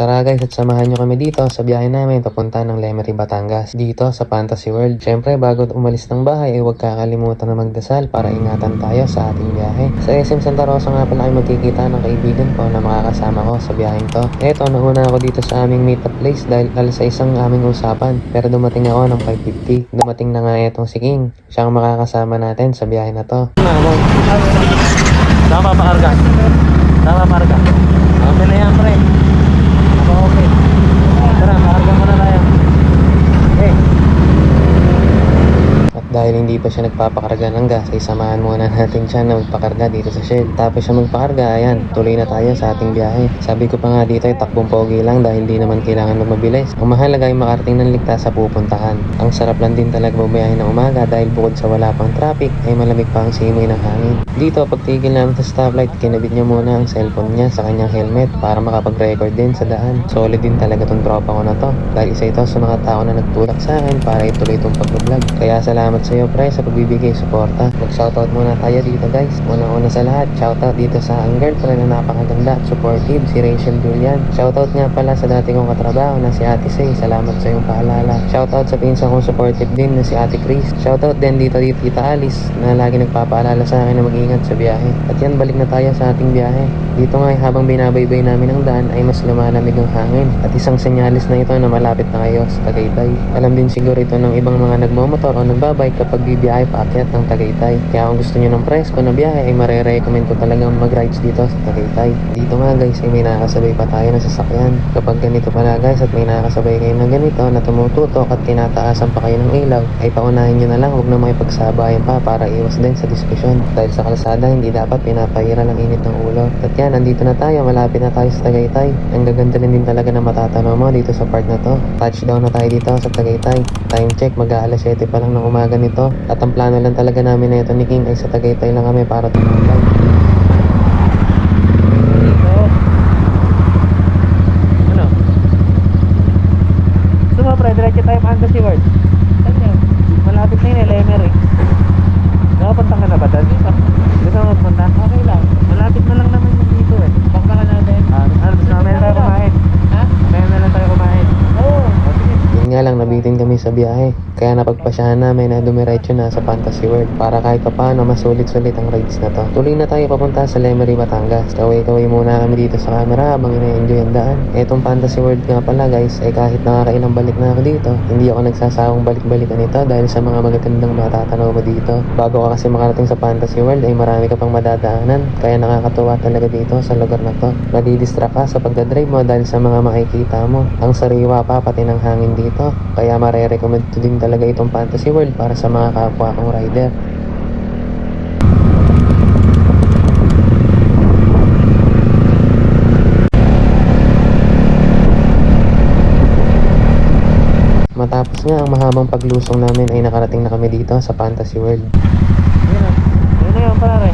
Tara guys at samahan nyo kami dito sa biyahe namin papunta ng Lemery, Batangas dito sa Fantasy World. Syempre bago umalis ng bahay ay huwag kakalimutan na magdasal para ingatan tayo sa ating biyahe. Sa SM Santa Rosa nga pala ay magkikita ng kaibigan ko na makakasama ko sa biyaheng to. Eto, nauna ako dito sa aming meetup place dahil sa isang aming usapan. Pero dumating ako ng 5:50. Dumating na nga etong si King. Siya ang makakasama natin sa biyahe na to. Tama pa karga. Tama pa karga. Okay na yan pre. Okay. Tara, makarga muna tayo. Okay. At dahil hindi pa siya nagpapakarga ng gas, ay samahan muna natin siya na magpakarga dito sa shed. Tapos siya magpakarga, ayan, tuloy na tayo sa ating biyahe. Sabi ko pa nga dito ay takbong pogi lang dahil di naman kailangan magmabilis. Ang mahalaga ay makarating ng ligtas sa pupuntahan. Ang sarap lang din talaga bumiyahe ng umaga dahil bukod sa wala pang traffic, ay malamig pa ang simoy ng hangin. Dito, pagtigil namin sa stoplight, kinabit niya muna ang cellphone niya sa kanyang helmet para makapag-record din sa daan. Solid din talaga tong tropa ko na to dahil isa ito sa mga tao na nagtulak sa akin para ituloy itong pag-vlog. Kaya salamat sa iyo pre sa pagbibigay suporta. Mag-shoutout muna tayo dito guys. Una-una sa lahat, shoutout dito sa ang girlfriend na napakaganda at supportive, si Rachel Julian. Shoutout nga pala sa dati kong katrabaho na si Ate Say. Salamat sa iyong paalala. Shoutout sa pinsan kong supportive din na si Ate Chris. Shoutout din dito Tita Alice na lagi nagpapaalala sa akin na mag-ingat sa biyahe. At yan, balik na tayo sa ating biyahe. Dito nga habang binabaybay namin ang daan ay mas lumalamig ang hangin at isang senyalis na ito na malapit na kayo sa Tagaytay. Alam din siguro ito ng ibang mga nagmomotor o nagbabike kapag bibiyahe paakyat ng Tagaytay. Kaya kung gusto nyo ng presko na biyahe ay marirecommend ko talagang mag-rides dito sa Tagaytay. Dito nga guys ay may nakakasabay pa tayo na sasakyan. Kapag ganito pala guys at may nakakasabay kayo ng ganito na tumututok at tinataasan pa kayo ng ilaw ay paunahin nyo na lang, huwag na makipagsabayan pa para iwas din sa diskusyon. Dahil sa kalsada hindi dapat pinapahira ng init ng ulo. At yan, nandito na tayo, malapit na tayo sa Tagaytay. Ang gaganda din talaga na matatanaw mo dito sa part na to. Touchdown na tayo dito sa Tagaytay. Time check, mag-aalas 7 pa lang ng umaga nito. At ang plano lang talaga namin na ito ni King ay sa Tagaytay lang kami para tumambay. Ano? Gusto mo pre, diretso tayo Fantasy World. Malapit na yun, Lemery. Nakapunta ka na ba doon? Gusto mo magpunta? Okay lang. Malapit na lang naman yung dito eh. Bangka ka natin. Gusto namin tayo kumain. Ha? Mamaya na lang tayo kumain. Oo. Yun nga lang, nabitin kami sa biyahe. Kaya napagpasyahan namin na dumiretso na sa Fantasy World para kahit paano masulit-sulit ang rides na to. Tuloy na tayo papunta sa Lemery, Batangas. Kaway-kaway muna kami dito sa camera habang ina-enjoy ang daan. Etong Fantasy World nga pala guys, ay kahit nakakailang balik na ako dito, hindi ako nagsasawang balik-balikan ito dahil sa mga magagandang matatanaw mo dito. Bago ka kasi makarating sa Fantasy World ay marami ka pang madadaanan. Kaya nakakatuwa talaga dito sa lugar na to. Madidistract ka sa pagdadrive mo dahil sa mga makikita mo. Ang sariwa pa pati ng hangin dito. Kaya marerecommend to din talaga itong Fantasy World para sa mga kapwa kong rider. Matapos nga ang mahabang paglusong namin ay nakarating na kami dito sa Fantasy World. Ayun na yun pare.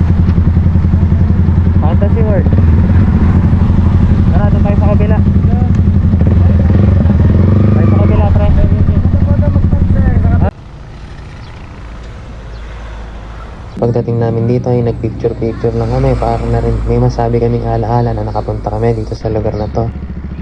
Fantasy World. Tara, doon tayo sa kabila. Tayo sa kabila pre. Pagdating namin dito ay nagpicture-picture lang kami para na rin may masabi kaming alaala na nakapunta kami dito sa lugar na to.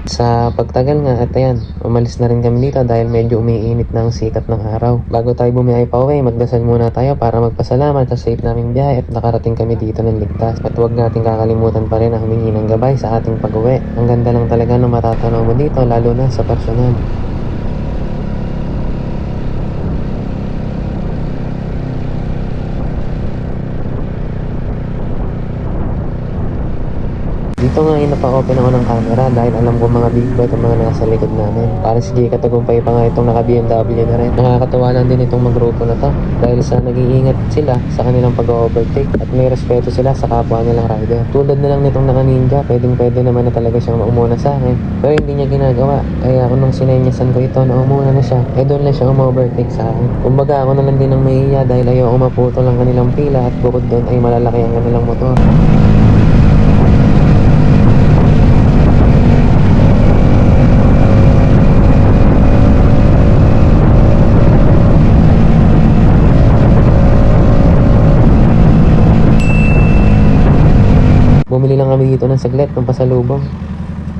Sa pagtagal nga at ayan, umalis na rin kami dito dahil medyo umiinit na ang sikat ng araw. Bago tayo bumiyahe pa uwi, magdasal muna tayo para magpasalamat sa safe naming biyahe at nakarating kami dito ng ligtas. At huwag natin kakalimutan pa rin ang humingi ng gabay sa ating pag-uwi. Ang ganda lang talaga ng matatanaw mo dito lalo na sa personal. Dito nga ay napa-open ako ng camera dahil alam ko mga big bike ang mga nasa likod namin. Para si Jay Katagumpay pa nga itong naka BMW na rin. Nakakatawa lang din itong magrupo na to dahil sa nag-iingat sila sa kanilang pag-overtake at may respeto sila sa kapwa nilang rider. Tulad na lang nitong naka Ninja, pwede naman na talaga siyang maumuna sa akin. Pero hindi niya ginagawa. Kaya ako nung sinenyasan ko ito na umuna na siya, doon lang siya umovertake sa akin. Kumbaga ako na lang din ang mahiya dahil ayaw umaputol ang kanilang pila at bukod doon ay malalaki ang kanilang motor. Bumili lang kami dito ng saglit ng pasalubong.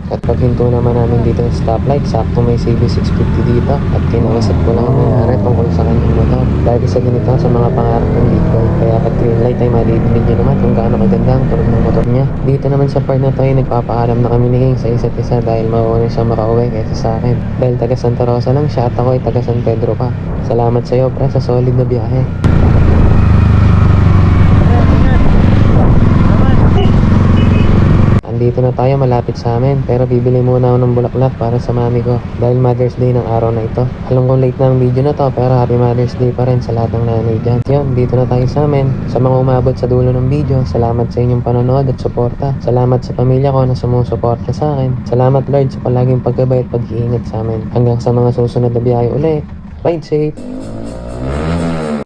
At paghinto naman namin dito sa stoplight, sakto may CB650 dito. At kinausap ko lang ang mayari tungkol sa kanyang motor. Dahil isa din ito sa mga pangarap ng Bigboy. Kaya pag green light ay madidinig niyo naman kung gaano kaganda ang tunog ng motor niya. Dito naman sa part na to ay nagpapaalam na kami ni King sa isa't isa dahil mauuna siya makauwi kaysa sa akin. Dahil taga Santa Rosa lang siya at ako ay taga San Pedro pa. Salamat sa iyo pre sa solid na biyahe. Andito na tayo malapit sa amin pero bibili muna ako ng bulaklak para sa mami ko dahil Mother's Day ng araw na ito. Alam kong late na ang video na to pero Happy Mother's Day pa rin sa lahat ng nanay dyan. Yun, dito na tayo sa amin. Sa mga umabot sa dulo ng video, salamat sa inyong panonood at suporta. Salamat sa pamilya ko na sumusuporta sa akin. Salamat Lord sa palaging paggabay at pag-iingat sa amin. Hanggang sa mga susunod na biyahe ulit. Ride safe!